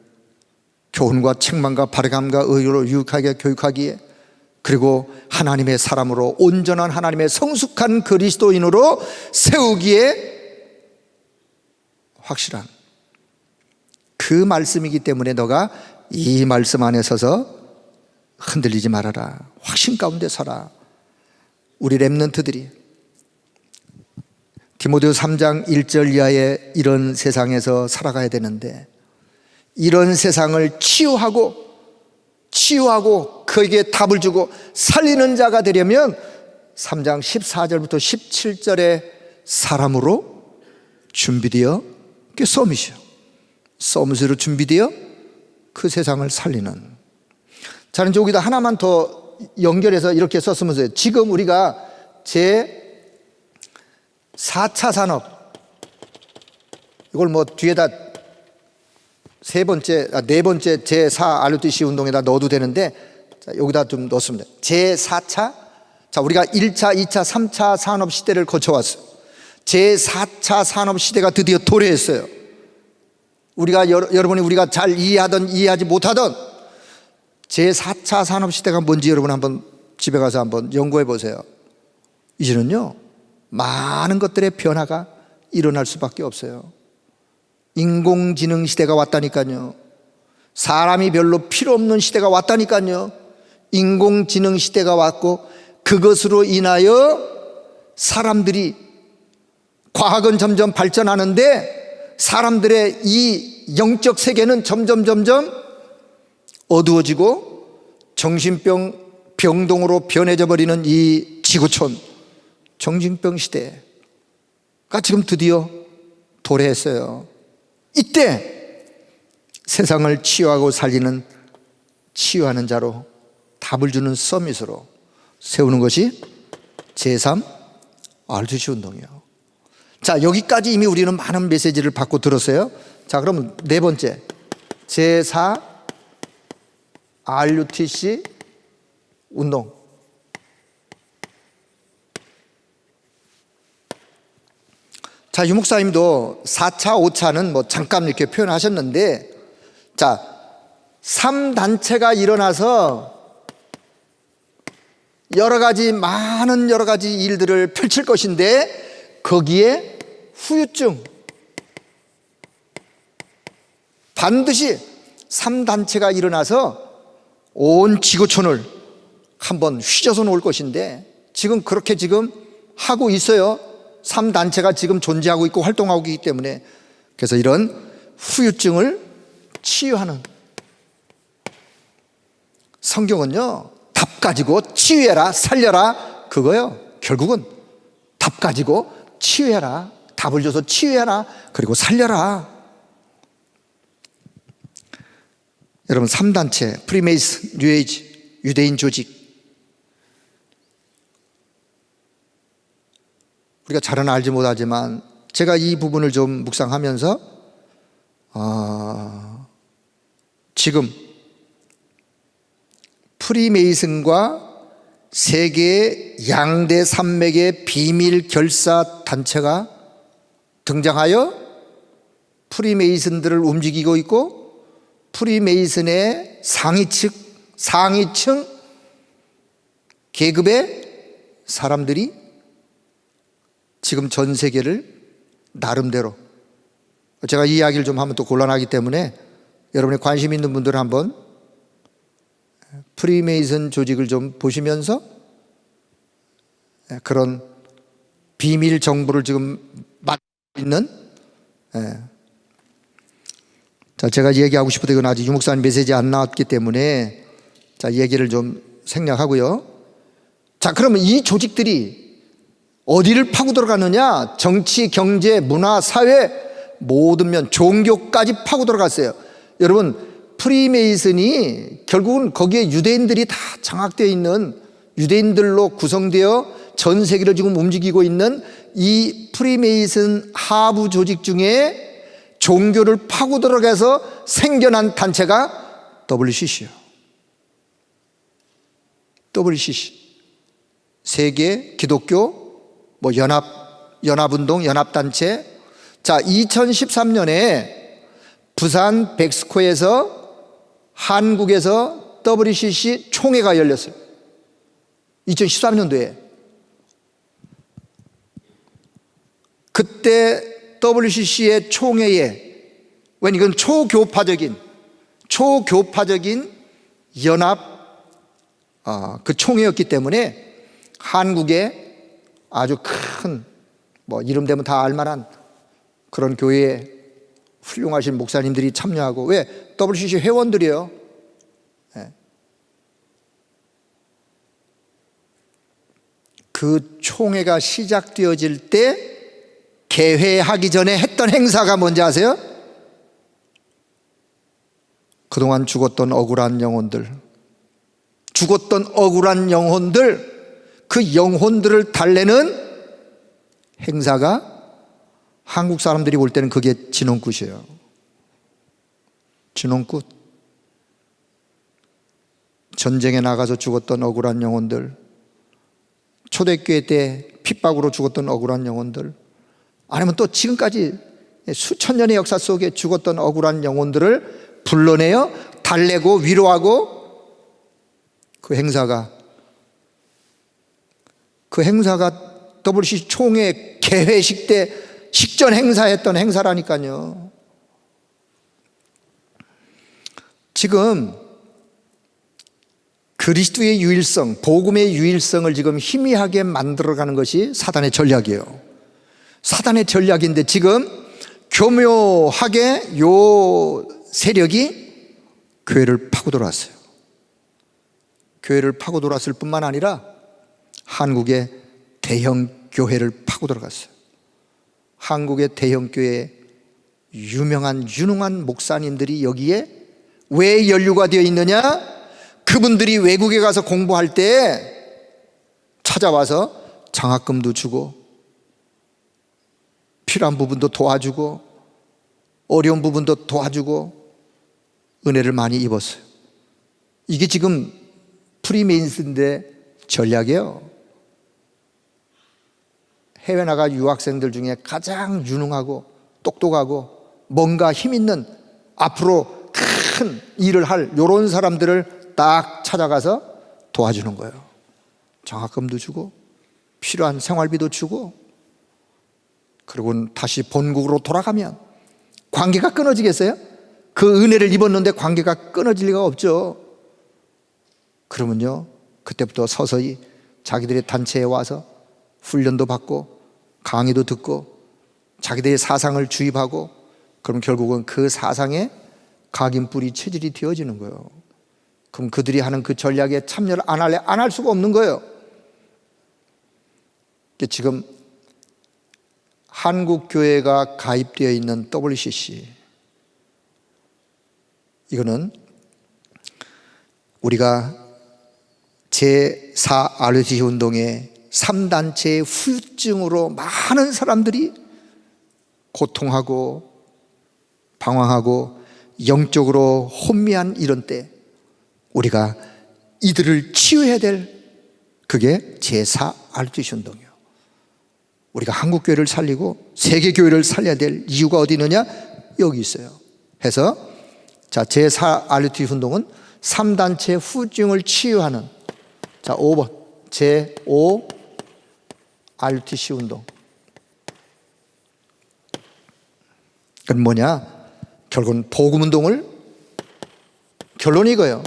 교훈과 책망과 바르감과 의로 유익하게 교육하기에, 그리고 하나님의 사람으로, 온전한 하나님의 성숙한 그리스도인으로 세우기에 확실한 그 말씀이기 때문에 너가 이 말씀 안에 서서 흔들리지 말아라. 확신 가운데 서라. 우리 렘넌트들이 디모데후서 3장 1절 이하의 이런 세상에서 살아가야 되는데, 이런 세상을 치유하고 그에게 답을 주고 살리는 자가 되려면 3장 14절부터 17절의 사람으로 준비되어, 그게 서밋으로 준비되어 그 세상을 살리는. 저는 여기다 하나만 더 연결해서 이렇게 썼으면서, 지금 우리가 제 4차 산업, 이걸 뭐 뒤에다 네 번째 제4 RUTC 운동에다 넣어도 되는데, 자, 여기다 좀 넣었습니다. 제4차, 자, 우리가 1차, 2차, 3차 산업 시대를 거쳐왔어요. 제4차 산업 시대가 드디어 도래했어요. 여러분이 우리가 잘 이해하던 이해하지 못하던 제4차 산업 시대가 뭔지 여러분 한번 집에 가서 한번 연구해 보세요. 이제는요, 많은 것들의 변화가 일어날 수밖에 없어요. 인공지능 시대가 왔다니까요. 사람이 별로 필요 없는 시대가 왔다니까요. 인공지능 시대가 왔고, 그것으로 인하여 사람들이, 과학은 점점 발전하는데 사람들의 이 영적 세계는 점점 어두워지고 병동으로 변해져 버리는 이 지구촌, 정신병 시대가 지금 드디어 도래했어요. 이때 세상을 치유하고 살리는 치유하는 자로 답을 주는 서밋으로 세우는 것이 제3 R2C 운동이에요. 자, 여기까지 이미 우리는 많은 메시지를 받고 들었어요. 자, 그럼 네 번째, 제4 RUTC 운동. 자, 유 목사님도 4차, 5차는 뭐 잠깐 이렇게 표현하셨는데, 자, 3단체가 일어나서 많은 여러 가지 일들을 펼칠 것인데, 거기에 후유증, 반드시 3단체가 일어나서 온 지구촌을 한번 휘저어 놓을 것인데, 지금 그렇게 지금 하고 있어요. 3단체가 지금 존재하고 있고 활동하고 있기 때문에. 그래서 이런 후유증을 치유하는, 성경은요, 답 가지고 치유해라, 살려라, 그거요. 결국은 답 가지고 치유해라, 답을 줘서 치유해라, 그리고 살려라. 여러분, 3단체, 프리메이슨, 뉴에이지, 유대인 조직, 우리가 잘은 알지 못하지만 제가 이 부분을 좀 묵상하면서 지금 프리메이슨과 세계의 양대 산맥의 비밀 결사 단체가 등장하여 프리메이슨들을 움직이고 있고, 프리메이슨의 상위층 계급의 사람들이 지금 전 세계를 나름대로, 제가 이 이야기를 좀 하면 또 곤란하기 때문에 여러분이 관심 있는 분들은 한번 프리메이슨 조직을 좀 보시면서 그런 비밀 정보를 지금 맡고 있는, 자, 제가 얘기하고 싶어도 이건 아직 유목사님 메시지 안 나왔기 때문에 자, 얘기를 좀 생략하고요. 자, 그러면 이 조직들이 어디를 파고 들어가느냐? 정치, 경제, 문화, 사회, 모든 면, 종교까지 파고 들어갔어요. 여러분, 프리메이슨이 결국은 거기에 유대인들이 다 장악되어 있는, 유대인들로 구성되어 전 세계를 지금 움직이고 있는 이 프리메이슨 하부 조직 중에 종교를 파고 들어가서 생겨난 단체가 WCC요. WCC. 세계 기독교 연합운동, 연합단체. 자, 2013년에 부산 백스코에서 한국에서 WCC 총회가 열렸어요. 2013년도에. 그때 WCC의 총회에, 왜 이건 초교파적인 연합 그 총회였기 때문에 한국에 아주 큰 이름 되면 다 알만한 그런 교회에 훌륭하신 목사님들이 참여하고, 왜? WCC 회원들이에요. 그 총회가 시작되어질 때 개회하기 전에 했던 행사가 뭔지 아세요? 그동안 죽었던 억울한 영혼들, 그 영혼들을 달래는 행사가 한국 사람들이 볼 때는 그게 진홍굿이에요. 진홍굿. 전쟁에 나가서 죽었던 억울한 영혼들, 초대교회 때 핍박으로 죽었던 억울한 영혼들, 아니면 또 지금까지 수천 년의 역사 속에 죽었던 억울한 영혼들을 불러내어 달래고 위로하고, 그 행사가 WCC 총회 개회식 때 식전 행사했던 행사라니까요. 지금 그리스도의 유일성, 복음의 유일성을 지금 희미하게 만들어가는 것이 사단의 전략이에요. 사단의 전략인데 지금 교묘하게 요 세력이 교회를 파고 들어왔어요. 교회를 파고 들어왔을 뿐만 아니라 한국의 대형 교회를 파고 들어갔어요. 한국의 대형 교회 유능한 목사님들이 여기에 왜 연루가 되어 있느냐? 그분들이 외국에 가서 공부할 때 찾아와서 장학금도 주고 필요한 부분도 도와주고 어려운 부분도 도와주고 은혜를 많이 입었어요. 이게 지금 프리메이슨들의 전략이에요. 해외 나가 유학생들 중에 가장 유능하고 똑똑하고 뭔가 힘 있는 앞으로 큰 일을 할 이런 사람들을 딱 찾아가서 도와주는 거예요. 장학금도 주고 필요한 생활비도 주고, 그리고 다시 본국으로 돌아가면 관계가 끊어지겠어요? 그 은혜를 입었는데 관계가 끊어질 리가 없죠. 그러면요, 그때부터 서서히 자기들의 단체에 와서 훈련도 받고 강의도 듣고 자기들의 사상을 주입하고, 그럼 결국은 그 사상에 각인뿌리 체질이 되어지는 거예요. 그럼 그들이 하는 그 전략에 참여를 안 할 수가 없는 거예요. 지금 한국교회가 가입되어 있는 WCC, 이거는 우리가 제4RUTC 운동의 3단체의 후유증으로 많은 사람들이 고통하고 방황하고 영적으로 혼미한 이런 때 우리가 이들을 치유해야 될, 그게 제4RUTC 운동이에요. 우리가 한국교회를 살리고 세계교회를 살려야 될 이유가 어디 있느냐? 여기 있어요. 해서 자, 제4RUTC 운동은 3단체 후유증을 치유하는, 자 5번 제5RUTC 운동. 그건 뭐냐? 결국은 복음운동을, 결론이 이거예요.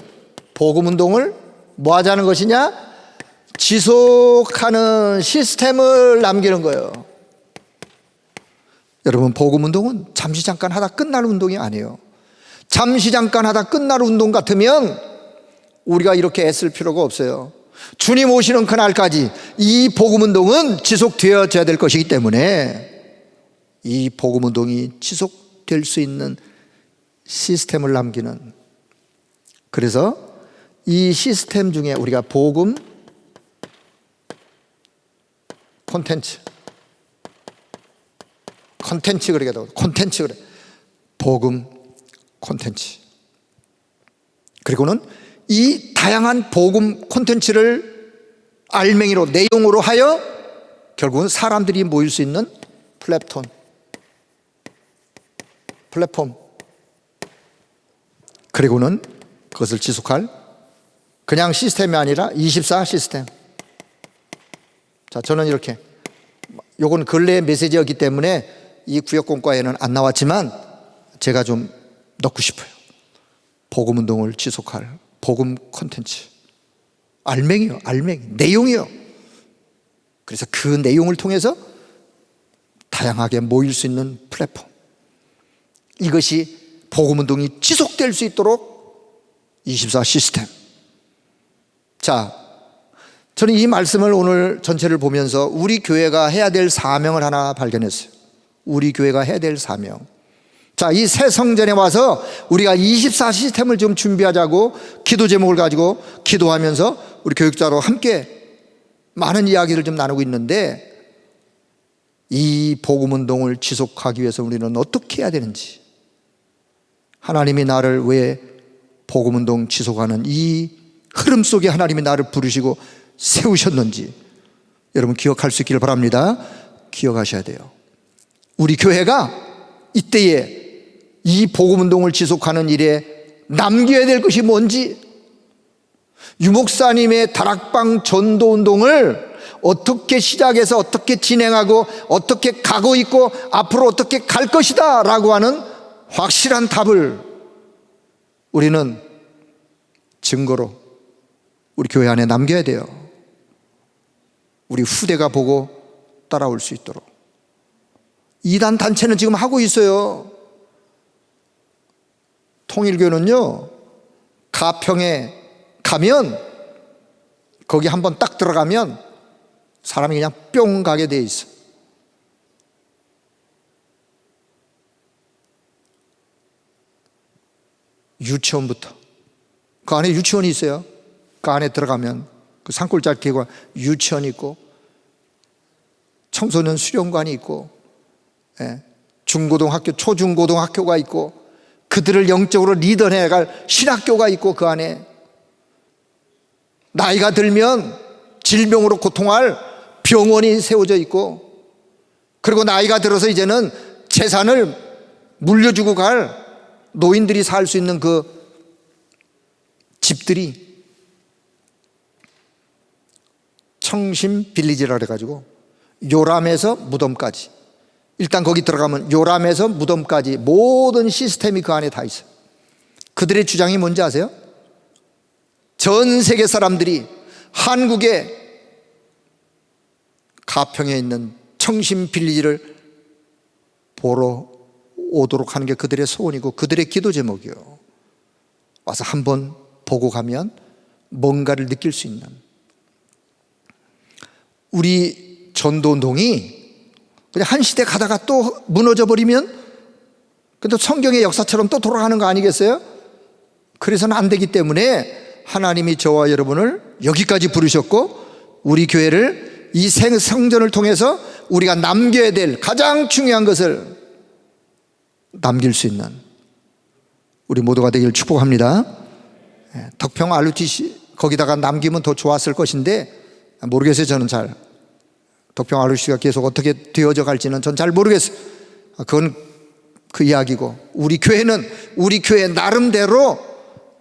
복음운동을 뭐 하자는 것이냐? 지속하는 시스템을 남기는 거예요. 여러분, 복음운동은 잠시 잠깐 하다 끝날 운동이 아니에요. 잠시 잠깐 하다 끝날 운동 같으면 우리가 이렇게 애쓸 필요가 없어요. 주님 오시는 그날까지 이 복음운동은 지속되어져야 될 것이기 때문에 이 복음운동이 지속될 수 있는 시스템을 남기는, 그래서 이 시스템 중에 우리가 복음 콘텐츠 그러게 돼. 콘텐츠 그래. 복음 콘텐츠. 그리고는 이 다양한 복음 콘텐츠를 알맹이로, 내용으로 하여 결국은 사람들이 모일 수 있는 플랫폼. 그리고는 그것을 지속할 그냥 시스템이 아니라 24 시스템. 자, 저는 이렇게, 요건 근래의 메시지였기 때문에 이 구역공과에는 안 나왔지만 제가 좀 넣고 싶어요. 복음운동을 지속할 복음 콘텐츠. 알맹이요, 내용이요. 그래서 그 내용을 통해서 다양하게 모일 수 있는 플랫폼. 이것이 복음운동이 지속될 수 있도록 24 시스템. 자, 저는 이 말씀을 오늘 전체를 보면서 우리 교회가 해야 될 사명을 하나 발견했어요. 우리 교회가 해야 될 사명. 자, 이 새 성전에 와서 우리가 24 시스템을 좀 준비하자고 기도 제목을 가지고 기도하면서 우리 교육자로 함께 많은 이야기를 좀 나누고 있는데, 이 복음운동을 지속하기 위해서 우리는 어떻게 해야 되는지, 하나님이 나를 왜 복음운동 지속하는 이 흐름 속에 하나님이 나를 부르시고 세우셨는지 여러분 기억할 수 있기를 바랍니다. 기억하셔야 돼요. 우리 교회가 이때에 이 복음운동을 지속하는 일에 남겨야 될 것이 뭔지, 유목사님의 다락방 전도운동을 어떻게 시작해서 어떻게 진행하고 어떻게 가고 있고 앞으로 어떻게 갈 것이다 라고 하는 확실한 답을 우리는 증거로 우리 교회 안에 남겨야 돼요. 우리 후대가 보고 따라올 수 있도록. 이단 단체는 지금 하고 있어요. 통일교는요, 가평에 가면 거기 한번 딱 들어가면 사람이 그냥 뿅 가게 돼 있어. 유치원부터, 그 안에 유치원이 있어요. 그 안에 들어가면 그 산골짜기 계곡 유치원이 있고 청소년 수련관이 있고, 중고등학교, 초중고등학교가 있고, 그들을 영적으로 리더해갈 신학교가 있고, 그 안에 나이가 들면 질병으로 고통할 병원이 세워져 있고, 그리고 나이가 들어서 이제는 재산을 물려주고 갈 노인들이 살 수 있는 그 집들이 청심 빌리지라 그래가지고 요람에서 무덤까지, 일단 거기 들어가면 요람에서 무덤까지 모든 시스템이 그 안에 다 있어요. 그들의 주장이 뭔지 아세요? 전 세계 사람들이 한국의 가평에 있는 청심 빌리지를 보러 오도록 하는 게 그들의 소원이고 그들의 기도 제목이요. 와서 한번 보고 가면 뭔가를 느낄 수 있는, 우리 전도운동이 그냥 한 시대 가다가 또 무너져 버리면 근데 성경의 역사처럼 또 돌아가는 거 아니겠어요? 그래서는 안 되기 때문에 하나님이 저와 여러분을 여기까지 부르셨고, 우리 교회를 이 성전을 통해서 우리가 남겨야 될 가장 중요한 것을 남길 수 있는 우리 모두가 되기를 축복합니다. 덕평 RUTC 거기다가 남기면 더 좋았을 것인데 모르겠어요. 저는 잘 덕평 RUTC가 계속 어떻게 되어져 갈지는 전 잘 모르겠어요. 그건 그 이야기고, 우리 교회는 우리 교회 나름대로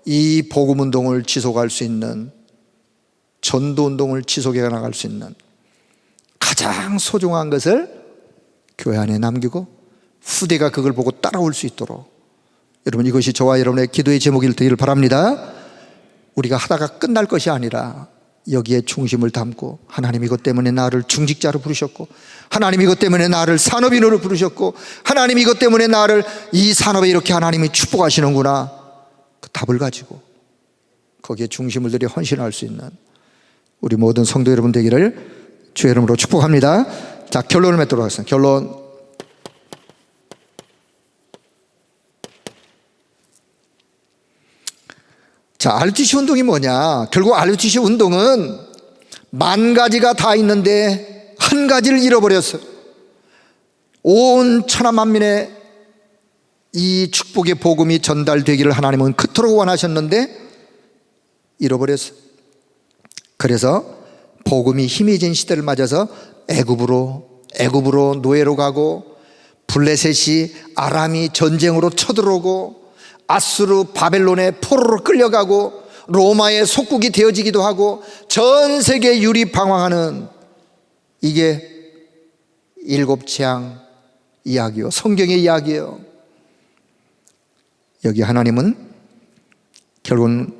이 복음운동을 지속할 수 있는, 전도운동을 지속해 나갈 수 있는 가장 소중한 것을 교회 안에 남기고 후대가 그걸 보고 따라올 수 있도록, 여러분 이것이 저와 여러분의 기도의 제목이 되기를 바랍니다. 우리가 하다가 끝날 것이 아니라 여기에 중심을 담고, 하나님 이것 때문에 나를 중직자로 부르셨고, 하나님 이것 때문에 나를 산업인으로 부르셨고, 하나님 이것 때문에 나를 이 산업에 이렇게 하나님이 축복하시는구나, 그 답을 가지고 거기에 중심을 들여 헌신할 수 있는 우리 모든 성도 여러분 되기를 주의 이름으로 축복합니다. 자, 결론을 맺도록 하겠습니다. 결론. 자, RUTC 운동이 뭐냐? 결국 RUTC 운동은 만 가지가 다 있는데 한 가지를 잃어버렸어요. 온 천하 만민의 이 축복의 복음이 전달되기를 하나님은 그토록 원하셨는데 잃어버렸어요. 그래서 복음이 힘해진 시대를 맞아서 애굽으로 노예로 가고, 블레셋이 아람이 전쟁으로 쳐들어오고, 아수르 바벨론의 포로로 끌려가고, 로마의 속국이 되어지기도 하고, 전 세계 유리방황하는, 이게 일곱 재앙 이야기요, 성경의 이야기예요. 여기 하나님은 결국은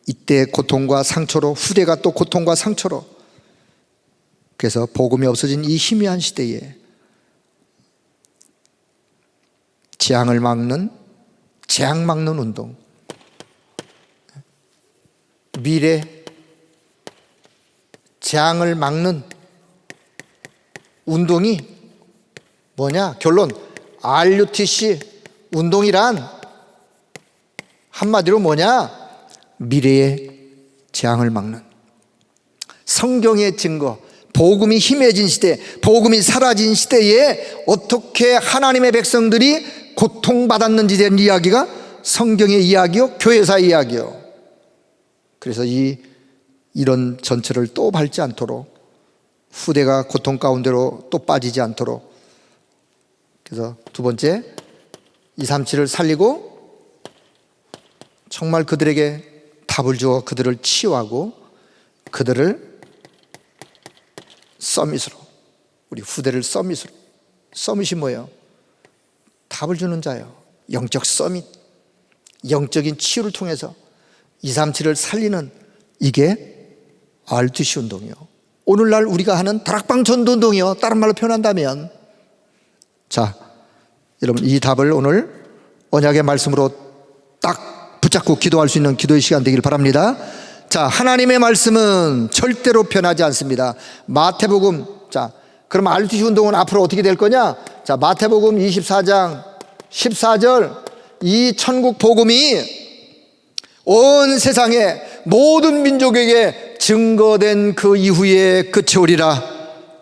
이때 고통과 상처로, 후대가 또 고통과 상처로, 그래서 복음이 없어진 이 희미한 시대에 재앙을 막는, 재앙 막는 운동, 미래 재앙을 막는 운동이 뭐냐? 결론, RUTC 운동이란 한마디로 뭐냐? 미래의 재앙을 막는, 성경의 증거, 복음이 힘해진 시대, 복음이 사라진 시대에 어떻게 하나님의 백성들이 고통받았는지 된 이야기가 성경의 이야기요, 교회사의 이야기요. 그래서 이런 전철을 또 밟지 않도록, 후대가 고통 가운데로 또 빠지지 않도록, 그래서 두 번째, 237을 살리고 정말 그들에게 답을 주어 그들을 치유하고 그들을 서밋으로, 우리 후대를 서밋으로, 서밋이 뭐예요? 답을 주는 자예요. 영적 서밋, 영적인 치유를 통해서 237을 살리는, 이게 RUTC 운동이요. 오늘날 우리가 하는 다락방 전도 운동이요, 다른 말로 표현한다면. 자, 여러분 이 답을 오늘 언약의 말씀으로 딱 붙잡고 기도할 수 있는 기도의 시간 되길 바랍니다. 자, 하나님의 말씀은 절대로 변하지 않습니다. 마태복음, 자, 그럼 RUTC 운동은 앞으로 어떻게 될 거냐? 자, 마태복음 24장 14절, 이 천국 복음이 온 세상의 모든 민족에게 증거된 그 이후에 끝이 오리라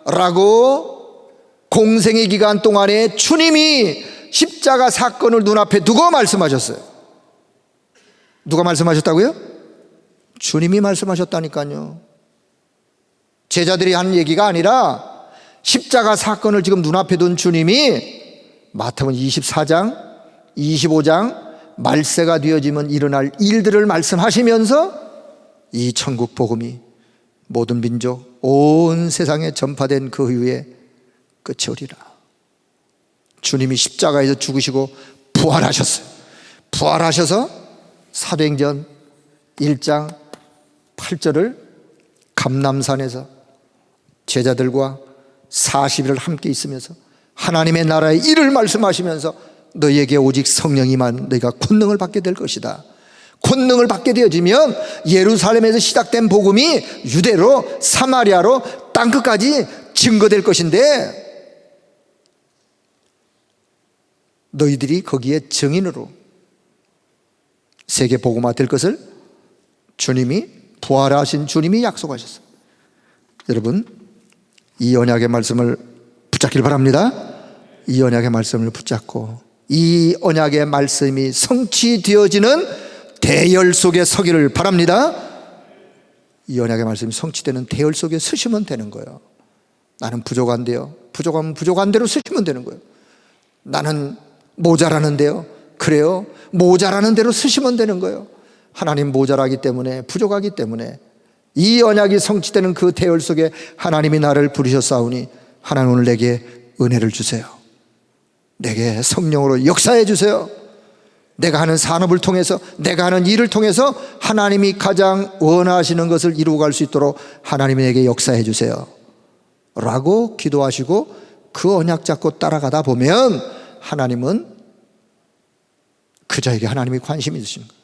라고 공생의 기간 동안에 주님이 십자가 사건을 눈앞에 두고 말씀하셨어요. 누가 말씀하셨다고요? 주님이 말씀하셨다니까요. 제자들이 하는 얘기가 아니라 십자가 사건을 지금 눈앞에 둔 주님이 마태복음 24장 25장 말세가 되어지면 일어날 일들을 말씀하시면서 이 천국 복음이 모든 민족 온 세상에 전파된 그 이후에 끝이 오리라. 주님이 십자가에서 죽으시고 부활하셨어요. 부활하셔서 사도행전 1장 8절을 감람산에서 제자들과 40일을 함께 있으면서 하나님의 나라의 일을 말씀하시면서 너희에게 오직 성령이만 너희가 권능을 받게 될 것이다. 권능을 받게 되어지면 예루살렘에서 시작된 복음이 유대로 사마리아로 땅끝까지 증거될 것인데 너희들이 거기에 증인으로 세계 복음화 될 것을 주님이 부활하신 주님이 약속하셨어요. 여러분 이 언약의 말씀을 붙잡길 바랍니다. 이 언약의 말씀을 붙잡고 이 언약의 말씀이 성취되어지는 대열 속에 서기를 바랍니다. 이 언약의 말씀이 성취되는 대열 속에 서시면 되는 거예요. 나는 부족한데요. 부족하면 부족한 대로 서시면 되는 거예요. 나는 모자라는데요. 그래요. 모자라는 대로 서시면 되는 거예요. 하나님 모자라기 때문에 부족하기 때문에 이 언약이 성취되는 그 대열 속에 하나님이 나를 부르셨사오니 하나님 오늘 내게 은혜를 주세요. 내게 성령으로 역사해 주세요. 내가 하는 산업을 통해서 내가 하는 일을 통해서 하나님이 가장 원하시는 것을 이루어갈 수 있도록 하나님이 내게 역사해 주세요 라고 기도하시고 그 언약 잡고 따라가다 보면 하나님은 그 자에게 하나님이 관심이 있으신 거예요.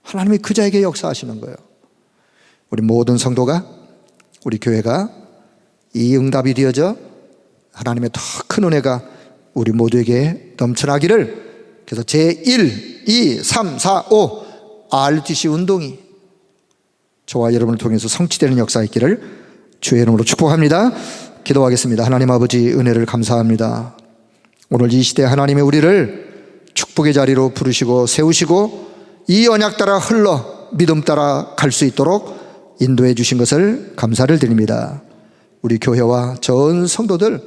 하나님이 그 자에게 역사하시는 거예요. 우리 모든 성도가 우리 교회가 이 응답이 되어져 하나님의 더 큰 은혜가 우리 모두에게 넘쳐나기를 그래서 제1, 2, 3, 4, 5 RTC 운동이 저와 여러분을 통해서 성취되는 역사 있기를 주의 이름으로 축복합니다. 기도하겠습니다. 하나님 아버지 은혜를 감사합니다. 오늘 이 시대에 하나님의 우리를 축복의 자리로 부르시고 세우시고 이 언약 따라 흘러 믿음 따라 갈 수 있도록 인도해 주신 것을 감사를 드립니다. 우리 교회와 전 성도들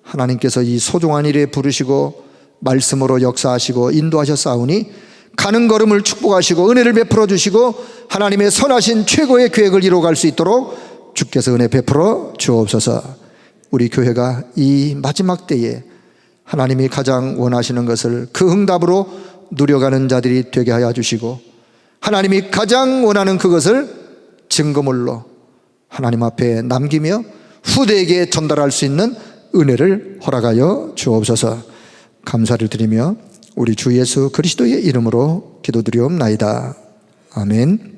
하나님께서 이 소중한 일에 부르시고 말씀으로 역사하시고 인도하셨사오니 가는 걸음을 축복하시고 은혜를 베풀어 주시고 하나님의 선하신 최고의 계획을 이루어갈 수 있도록 주께서 은혜 베풀어 주옵소서. 우리 교회가 이 마지막 때에 하나님이 가장 원하시는 것을 그 응답으로 누려가는 자들이 되게 하여 주시고 하나님이 가장 원하는 그것을 증거물로 하나님 앞에 남기며 후대에게 전달할 수 있는 은혜를 허락하여 주옵소서. 감사를 드리며 우리 주 예수 그리스도의 이름으로 기도드리옵나이다. 아멘.